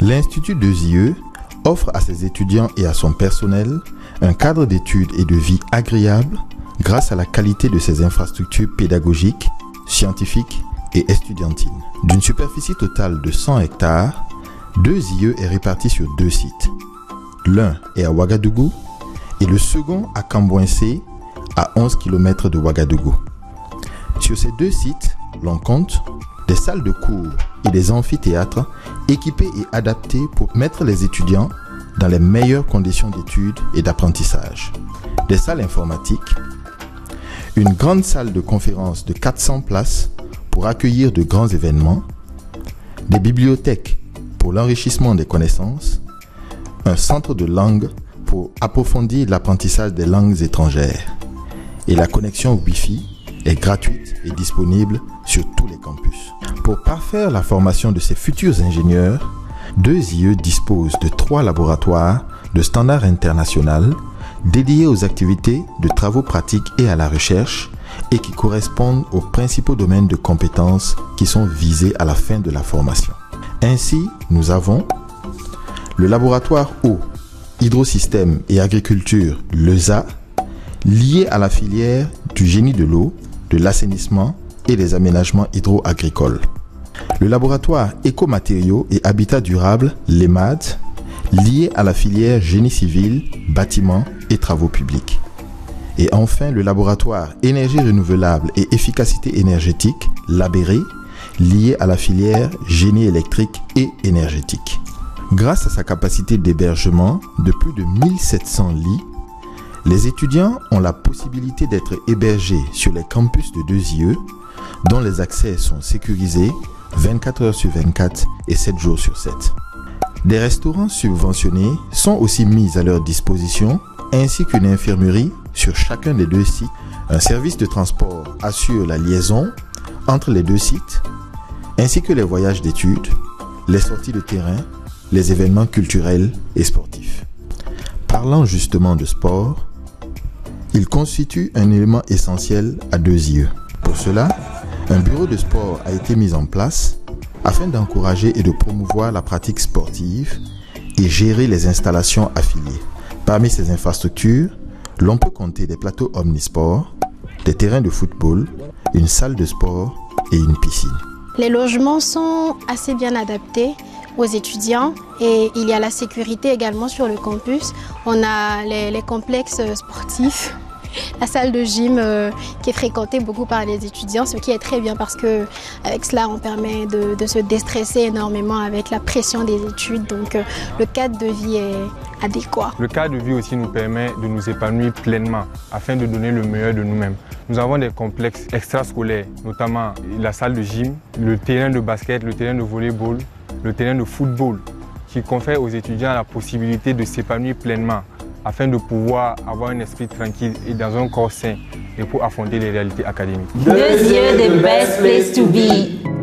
L'Institut 2IE offre à ses étudiants et à son personnel un cadre d'études et de vie agréable grâce à la qualité de ses infrastructures pédagogiques, scientifiques et estudiantines. D'une superficie totale de 100 hectares, 2IE est réparti sur 2 sites. L'un est à Ouagadougou et le second à Kambouensé, à 11 km de Ouagadougou. Sur ces 2 sites, l'on compte des salles de cours et des amphithéâtres équipés et adaptés pour mettre les étudiants dans les meilleures conditions d'études et d'apprentissage. Des salles informatiques, une grande salle de conférence de 400 places pour accueillir de grands événements, des bibliothèques pour l'enrichissement des connaissances, un centre de langue pour approfondir l'apprentissage des langues étrangères. Et la connexion Wi-Fi est gratuite et disponible sur tous les campus. Pour parfaire la formation de ces futurs ingénieurs, 2IE dispose de 3 laboratoires de standard international dédiés aux activités de travaux pratiques et à la recherche et qui correspondent aux principaux domaines de compétences qui sont visés à la fin de la formation. Ainsi, nous avons le laboratoire eau, hydrosystème et agriculture LESA, lié à la filière du génie de l'eau, de l'assainissement et des aménagements hydro-agricoles. Le laboratoire écomatériaux et habitat durable l'EMAD, lié à la filière génie civil, bâtiments et travaux publics. Et enfin, le laboratoire énergie renouvelable et efficacité énergétique, LABERE, lié à la filière génie électrique et énergétique. Grâce à sa capacité d'hébergement de plus de 1700 lits, les étudiants ont la possibilité d'être hébergés sur les campus de 2IE, dont les accès sont sécurisés 24 heures sur 24 et 7 jours sur 7. Des restaurants subventionnés sont aussi mis à leur disposition, ainsi qu'une infirmerie sur chacun des 2 sites. Un service de transport assure la liaison entre les 2 sites, ainsi que les voyages d'études, les sorties de terrain, les événements culturels et sportifs. Parlant justement de sport, il constitue un élément essentiel à 2IE. Pour cela, un bureau de sport a été mis en place afin d'encourager et de promouvoir la pratique sportive et gérer les installations affiliées. Parmi ces infrastructures, l'on peut compter des plateaux omnisports, des terrains de football, une salle de sport et une piscine. Les logements sont assez bien adaptés aux étudiants et il y a la sécurité également sur le campus. On a les complexes sportifs, la salle de gym qui est fréquentée beaucoup par les étudiants, ce qui est très bien parce que avec cela on permet de se déstresser énormément avec la pression des études, donc le cadre de vie est adéquat. Le cadre de vie aussi nous permet de nous épanouir pleinement afin de donner le meilleur de nous-mêmes. Nous avons des complexes extrascolaires, notamment la salle de gym, le terrain de basket, le terrain de volleyball, le terrain de football, qui confère aux étudiants la possibilité de s'épanouir pleinement afin de pouvoir avoir un esprit tranquille et dans un corps sain et pour affronter les réalités académiques. 2IE, the best place to be.